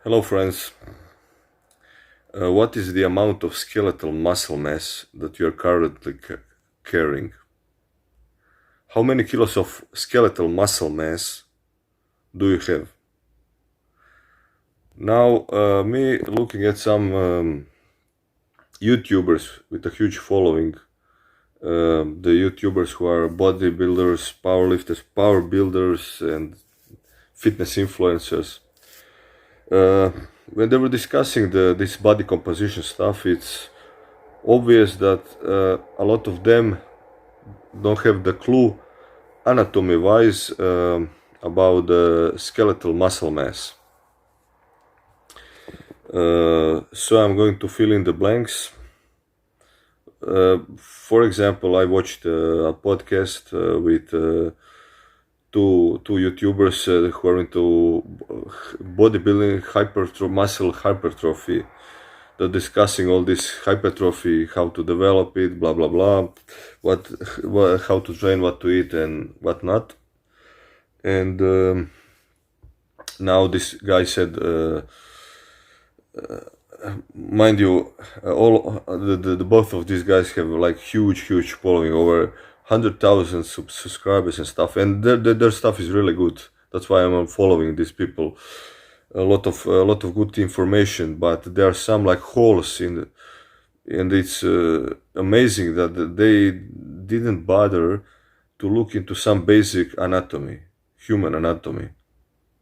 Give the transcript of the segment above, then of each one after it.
Hello friends, what is the amount of skeletal muscle mass that you are currently carrying? How many kilos of skeletal muscle mass do you have? Now, me looking at some YouTubers with a huge following, the YouTubers who are bodybuilders, powerlifters, power builders and fitness influencers, when they were discussing this body composition stuff, it's obvious that a lot of them don't have the clue anatomy wise about the skeletal muscle mass. So I'm going to fill in the blanks. For example, I watched a podcast with two YouTubers who are into bodybuilding, muscle hypertrophy. They're discussing all this hypertrophy, how to develop it, blah blah blah, how to train, what to eat, and what not. And now this guy said, mind you, all the both of these guys have like huge following, over 100,000 subscribers and stuff, and their stuff is really good. That's why I'm following these people. A lot of good information, but there are some like holes in and it's amazing that they didn't bother to look into some basic anatomy, human anatomy.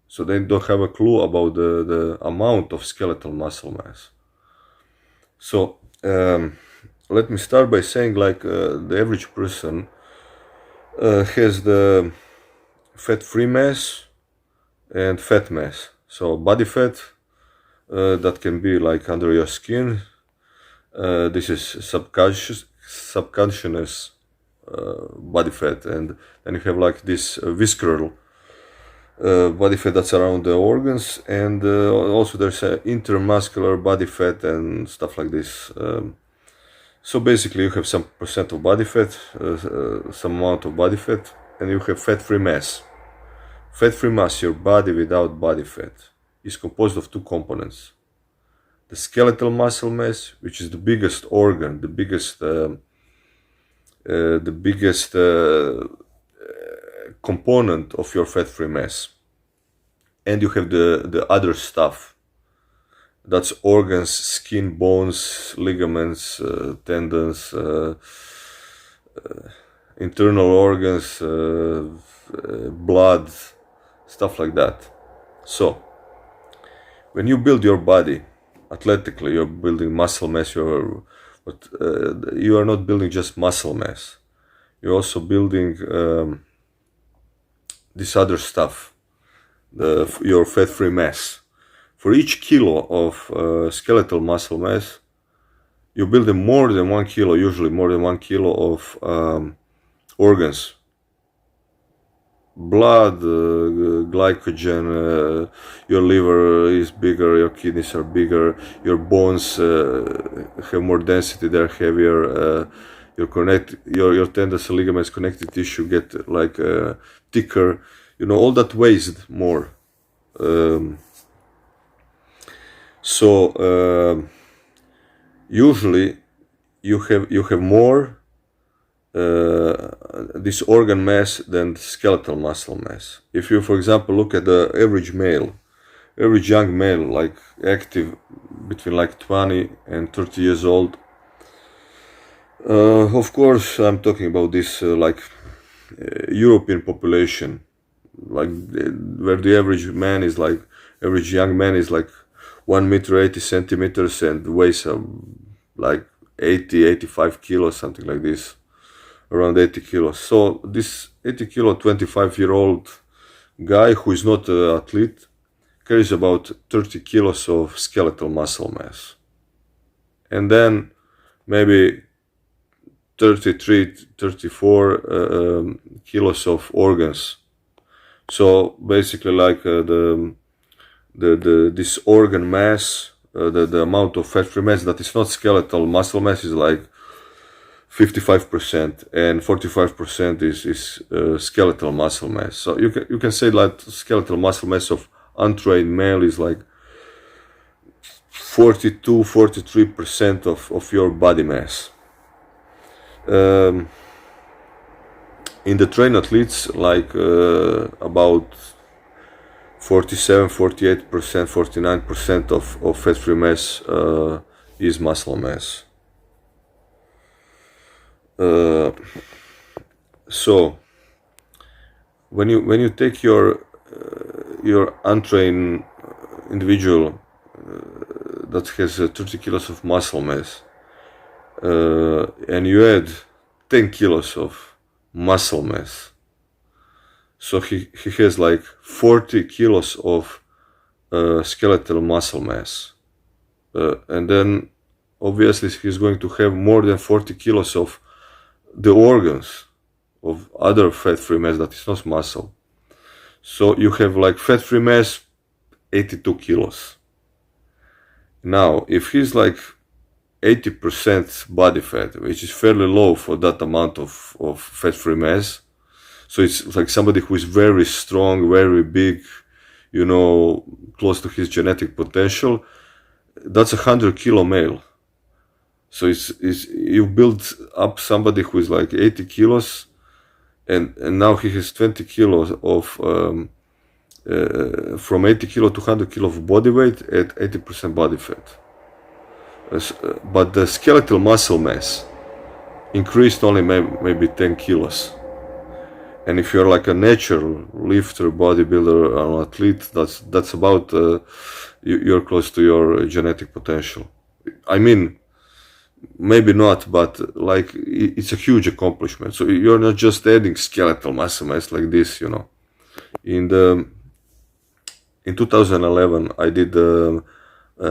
So they don't have a clue about the amount of skeletal muscle mass. So let me start by saying, like, the average person has the fat-free mass and fat mass. So body fat, that can be like under your skin. This is subconscious body fat, and then you have like this visceral body fat that's around the organs, and also there's intermuscular body fat and stuff like this. So basically you have some percent of body fat, some amount of body fat, and you have fat-free mass. Fat-free mass, your body without body fat, is composed of two components. The skeletal muscle mass, which is the biggest organ, the biggest component of your fat-free mass. And you have the other stuff. That's organs, skin, bones, ligaments, tendons, internal organs, blood, stuff like that. So, when you build your body athletically, you're building muscle mass, but you are not building just muscle mass. You're also building this other stuff, your fat-free mass. For each kilo of skeletal muscle mass, you're building more than 1 kilo, usually more than 1 kilo of organs. Blood, glycogen, your liver is bigger, your kidneys are bigger, your bones have more density, they're heavier, your tendons and ligaments, connective tissue get like thicker, all that weighs more. So usually you have more this organ mass than skeletal muscle mass. If you, for example, look at the average male, average young male, like active between like 20 and 30 years old, of course I'm talking about this European population, like where the average young man is like 1 meter 80 centimeters and weighs like 85 kilos, something like this, around 80 kilos. So this 80 kilo 25-year-old guy who is not an athlete carries about 30 kilos of skeletal muscle mass, and then maybe 33, 34 kilos of organs. So basically, like this organ mass, the amount of fat-free mass that is not skeletal muscle mass is like 55%, and 45% is skeletal muscle mass. So you can say that skeletal muscle mass of untrained male is like 42-43% of your body mass. In the trained athletes, like about 47-48%, 49% of fat-free mass is muscle mass. So when you take your untrained individual that has 30 kilos of muscle mass and you add 10 kilos of muscle mass, so he has like 40 kilos of skeletal muscle mass, and then obviously he's going to have more than 40 kilos of the organs of other fat-free mass that is not muscle. So you have like fat-free mass 82 kilos. Now if he's like 80% body fat, which is fairly low for that amount of fat-free mass, so it's like somebody who is very strong, very big, you know, close to his genetic potential, that's 100 kilo male. So it's you build up somebody who is like 80 kilos, and now he has 20 kilos of from 80 kilo to 100 kilo of body weight at 80% body fat. But the skeletal muscle mass increased only maybe 10 kilos. And if you're like a natural lifter, bodybuilder, or athlete, that's about you're close to your genetic potential. I mean, maybe not, but like it's a huge accomplishment. So you're not just adding skeletal muscle mass like this, you know. In 2011, I did a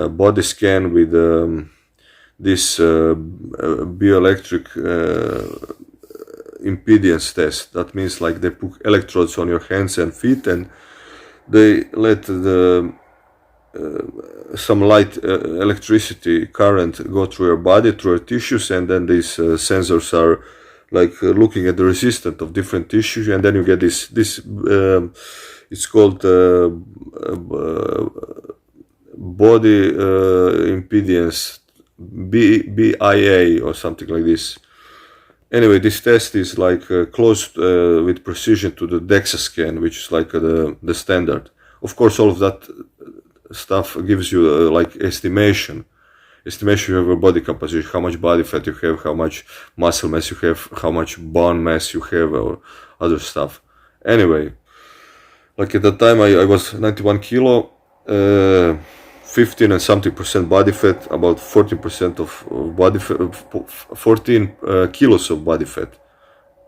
body scan with this bioelectric impedance test. That means like they put electrodes on your hands and feet, and they let some light electricity current go through your body, through your tissues, and then these sensors are like looking at the resistance of different tissues, and then you get this it's called body impedance, BIA or something like this. Anyway, this test is like close with precision to the DEXA scan, which is like the standard. Of course, all of that stuff gives you like estimation of your body composition, how much body fat you have, how much muscle mass you have, how much bone mass you have, or other stuff. Anyway, like at that time I was 91 kilo, 15 and something percent body fat, about 14% of body fat, 14 kilos of body fat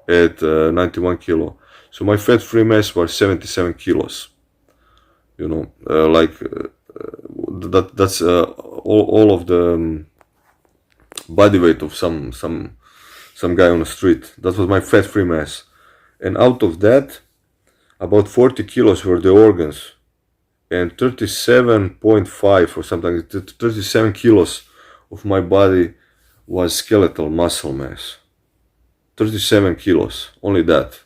at 91 kilo. So my fat-free mass was 77 kilos. You know, that's all of the body weight of some guy on the street. That was my fat-free mass, and out of that, about 40 kilos were the organs, and 37.5 or something, 37 kilos of my body was skeletal muscle mass. 37 kilos, only that.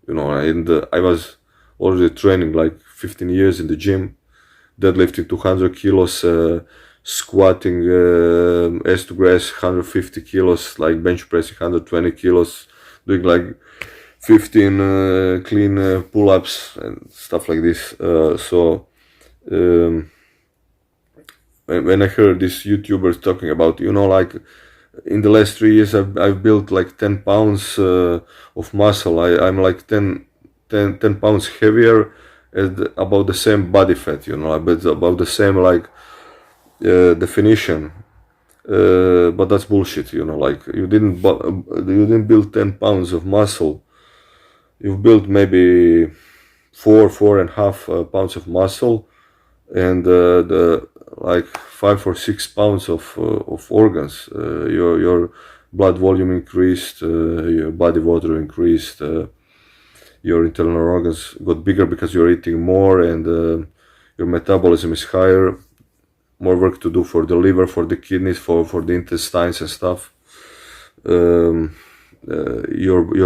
You know, and I was already training like 15 years in the gym, deadlifting 200 kilos, squatting ass to grass 150 kilos, like bench pressing 120 kilos, doing like 15 clean pull-ups and stuff like this. So when I heard these YouTubers talking about, you know, like in the last 3 years I've built like 10 pounds of muscle, I'm like 10 pounds heavier at about the same body fat, you know, but about the same like definition. But that's bullshit, you know, like you didn't build 10 pounds of muscle. You've built maybe 4.5 pounds of muscle, and the like 5 or 6 pounds of organs. Your blood volume increased, your body water increased, your internal organs got bigger because you're eating more, and your metabolism is higher. More work to do for the liver, for the kidneys, for the intestines and stuff. Your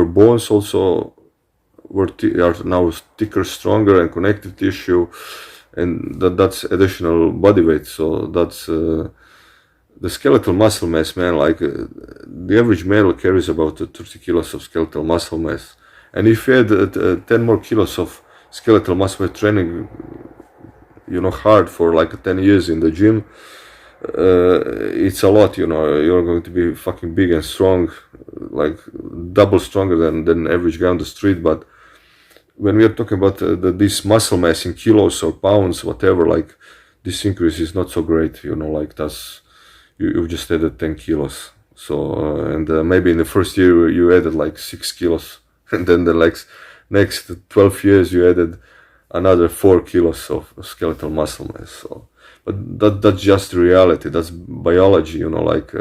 bones also are now thicker, stronger, and connective tissue. and that's additional body weight. So that's the skeletal muscle mass, man. Like the average male carries about 30 kilos of skeletal muscle mass, and if you add 10 more kilos of skeletal muscle mass training, hard for like 10 years in the gym, it's a lot. You're going to be fucking big and strong, like double stronger than average guy on the street. But when we are talking about this muscle mass in kilos or pounds, whatever, like this increase is not so great. Like that's you've just added 10 kilos. So and maybe in the first year you added like 6 kilos, and then the next 12 years you added another 4 kilos of skeletal muscle mass. So, but that's just reality. That's biology. Like